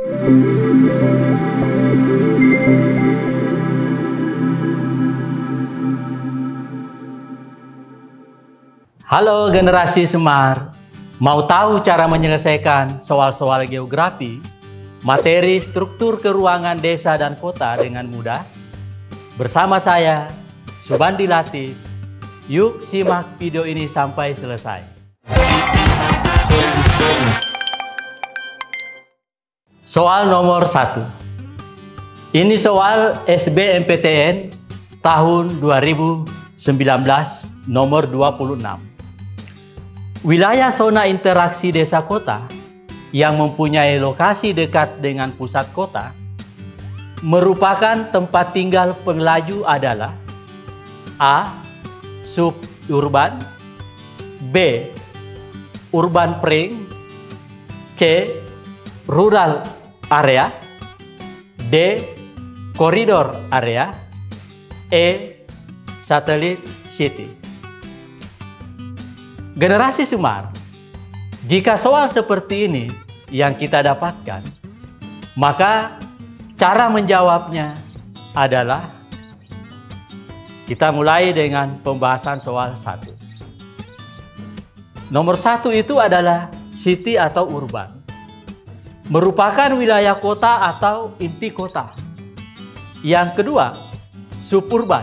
Halo generasi Semar, mau tahu cara menyelesaikan soal-soal geografi, materi struktur keruangan desa dan kota dengan mudah? Bersama saya, Subandi Latif, yuk simak video ini sampai selesai. Soal nomor 1. Ini soal SBMPTN tahun 2019 nomor 26. Wilayah zona interaksi desa kota yang mempunyai lokasi dekat dengan pusat kota merupakan tempat tinggal pengelaju adalah A. Suburban, B. Urban Pring, C. Rural area, D. Koridor area, E. Satellite city. Generasi Semar, jika soal seperti ini yang kita dapatkan, maka cara menjawabnya adalah kita mulai dengan pembahasan soal 1. Nomor 1 itu adalah city atau urban. Merupakan wilayah kota atau inti kota. Yang kedua, suburban.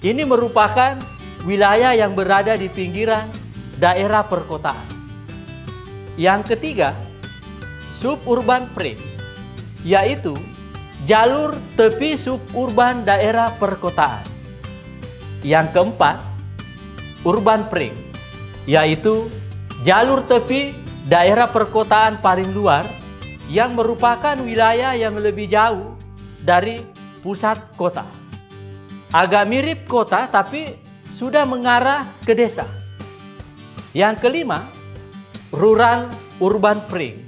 Ini merupakan wilayah yang berada di pinggiran daerah perkotaan. Yang ketiga, suburban pring, yaitu jalur tepi suburban daerah perkotaan. Yang keempat, urban pring, yaitu jalur tepi daerah perkotaan paling luar yang merupakan wilayah yang lebih jauh dari pusat kota. Agak mirip kota tapi sudah mengarah ke desa. Yang kelima, rural urban pring,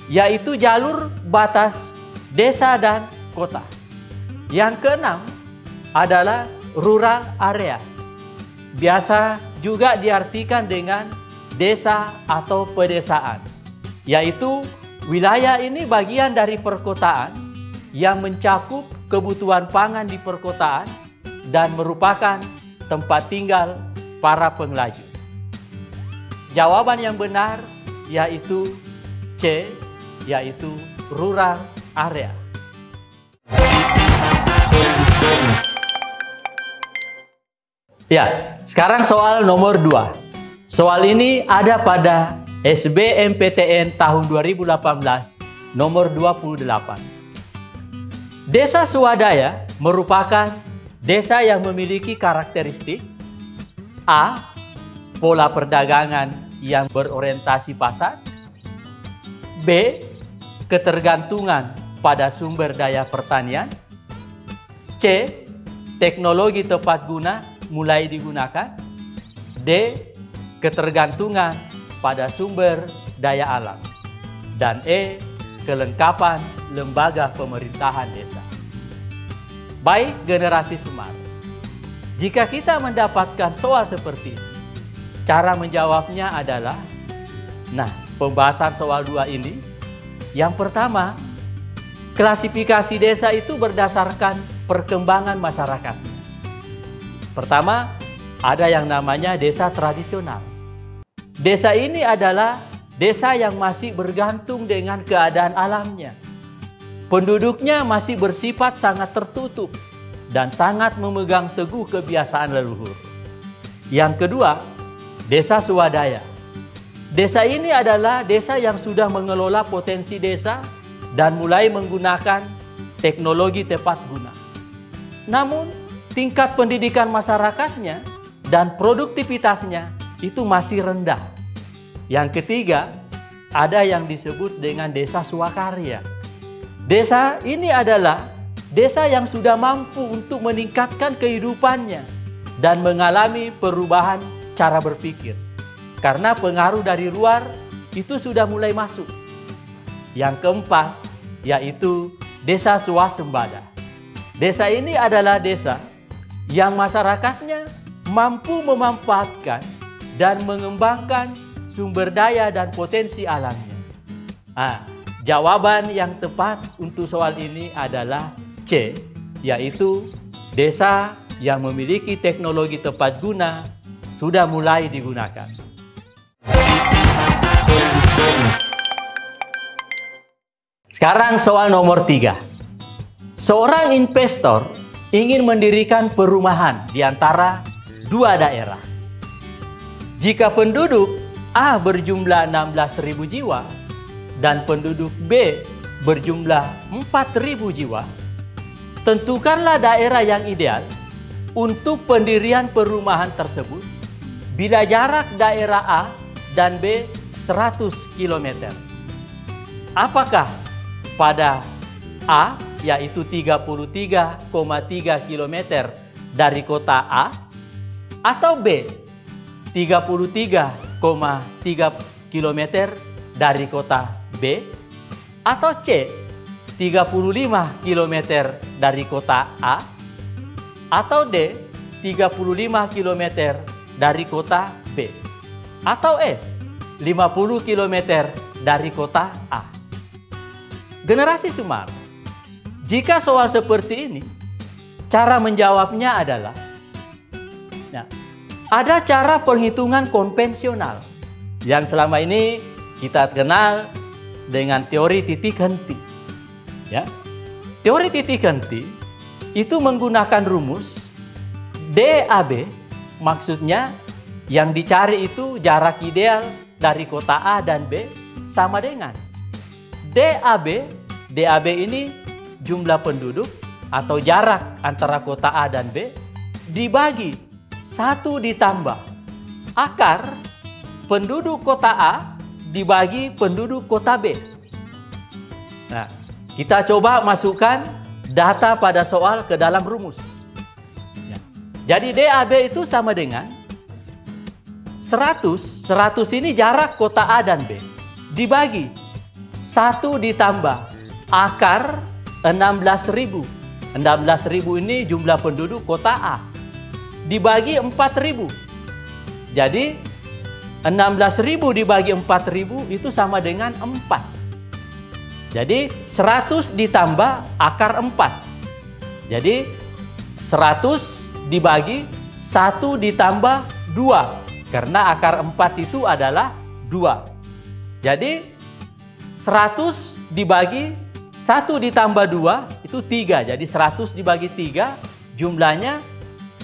yaitu jalur batas desa dan kota. Yang keenam adalah rural area. Biasa juga diartikan dengan desa atau pedesaan, yaitu wilayah ini bagian dari perkotaan yang mencakup kebutuhan pangan di perkotaan dan merupakan tempat tinggal para pengelaju. Jawaban yang benar yaitu C, yaitu rural area. Ya, sekarang soal nomor 2. Soal ini ada pada SBMPTN tahun 2018 nomor 28. Desa swadaya merupakan desa yang memiliki karakteristik A. Pola perdagangan yang berorientasi pasar, B. Ketergantungan pada sumber daya pertanian, C. Teknologi tepat guna mulai digunakan, D. Ketergantungan pada sumber daya alam, dan E. Kelengkapan lembaga pemerintahan desa. Baik generasi Semar, jika kita mendapatkan soal seperti ini, cara menjawabnya adalah, pembahasan soal 2 ini, yang pertama, klasifikasi desa itu berdasarkan perkembangan masyarakat. Pertama, ada yang namanya desa tradisional. Desa ini adalah desa yang masih bergantung dengan keadaan alamnya. Penduduknya masih bersifat sangat tertutup dan sangat memegang teguh kebiasaan leluhur. Yang kedua, desa swadaya. Desa ini adalah desa yang sudah mengelola potensi desa dan mulai menggunakan teknologi tepat guna. Namun, tingkat pendidikan masyarakatnya dan produktivitasnya itu masih rendah. Yang ketiga, ada yang disebut dengan desa swakarya. Desa ini adalah desa yang sudah mampu untuk meningkatkan kehidupannya dan mengalami perubahan cara berpikir, karena pengaruh dari luar itu sudah mulai masuk. Yang keempat, yaitu desa swasembada. Desa ini adalah desa yang masyarakatnya mampu memanfaatkan dan mengembangkan sumber daya dan potensi alamnya. jawaban yang tepat untuk soal ini adalah C, yaitu desa yang memiliki teknologi tepat guna sudah mulai digunakan. Sekarang soal nomor 3. Seorang investor ingin mendirikan perumahan di antara dua daerah. Jika penduduk A berjumlah 16.000 jiwa dan penduduk B berjumlah 4.000 jiwa, tentukanlah daerah yang ideal untuk pendirian perumahan tersebut bila jarak daerah A dan B 100 km. Apakah pada A yaitu 33,3 km dari kota A, atau B 33,3 km dari kota B, atau C 35 km dari kota A, atau D 35 km dari kota B, atau E 50 km dari kota A. Generasi Semar, jika soal seperti ini, cara menjawabnya adalah, ada cara perhitungan konvensional yang selama ini kita kenal dengan teori titik henti. Ya, teori titik henti itu menggunakan rumus DAB, maksudnya yang dicari itu jarak ideal dari kota A dan B sama dengan DAB. DAB ini jumlah penduduk atau jarak antara kota A dan B dibagi 1 ditambah akar penduduk kota A dibagi penduduk kota B. Nah, kita coba masukkan data pada soal ke dalam rumus. Ya. Jadi DAB itu sama dengan 100 ini jarak kota A dan B dibagi 1 ditambah akar 16.000. 16.000 ini jumlah penduduk kota A dibagi 4.000. Jadi 16.000 dibagi 4.000 itu sama dengan 4. Jadi 100 ditambah akar 4. Jadi 100 dibagi 1 ditambah 2. Karena akar 4 itu adalah 2. Jadi 100 dibagi 1 ditambah 2 itu 3. Jadi 100 dibagi 3 jumlahnya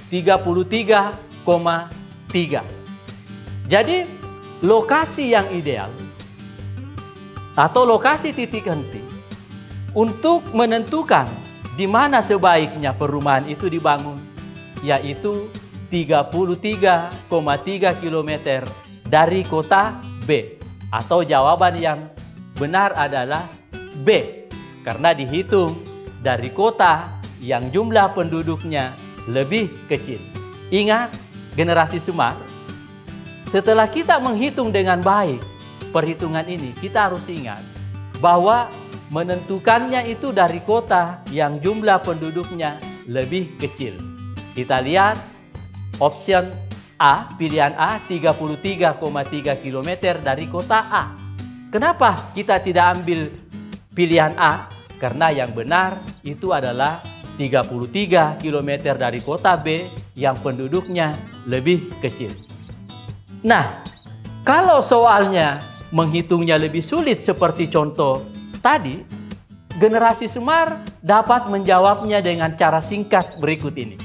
33,3. Jadi lokasi yang ideal atau lokasi titik henti untuk menentukan di mana sebaiknya perumahan itu dibangun yaitu 33,3 km dari kota B, atau jawaban yang benar adalah B, karena dihitung dari kota yang jumlah penduduknya lebih kecil. Ingat, generasi Semar, setelah kita menghitung dengan baik perhitungan ini, kita harus ingat bahwa menentukannya itu dari kota yang jumlah penduduknya lebih kecil. Kita lihat option A, pilihan A 33,3 km dari kota A. Kenapa kita tidak ambil pilihan A? Karena yang benar itu adalah 33 km dari kota B yang penduduknya lebih kecil. Nah, kalau soalnya menghitungnya lebih sulit seperti contoh tadi, generasi Semar dapat menjawabnya dengan cara singkat berikut ini.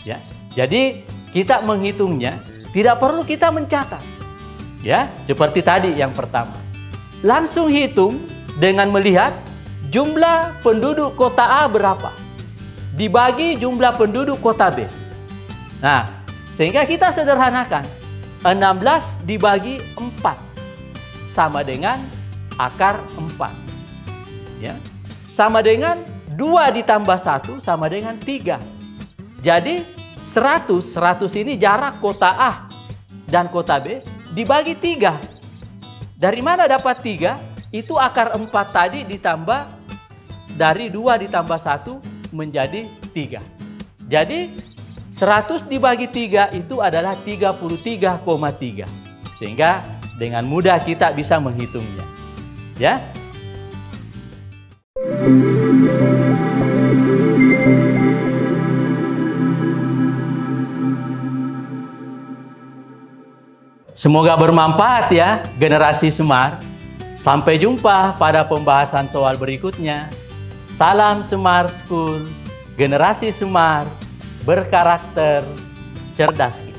Ya, jadi kita menghitungnya tidak perlu kita mencatat. Ya, seperti tadi yang pertama. Langsung hitung dengan melihat jumlah penduduk kota A berapa dibagi jumlah penduduk kota B. Nah, sehingga kita sederhanakan 16 dibagi 4 sama dengan akar 4. Ya. Sama dengan 2 ditambah 1 sama dengan 3. Jadi 100 ini jarak kota A dan kota B dibagi 3. Dari mana dapat 3? Itu akar 4 tadi ditambah dari 2 ditambah 1 menjadi 3. Jadi 100 dibagi 3 itu adalah 33,3. Sehingga dengan mudah kita bisa menghitungnya. Ya. Semoga bermanfaat ya generasi Semar. Sampai jumpa pada pembahasan soal berikutnya. Salam Semar School, generasi Semar berkarakter cerdas.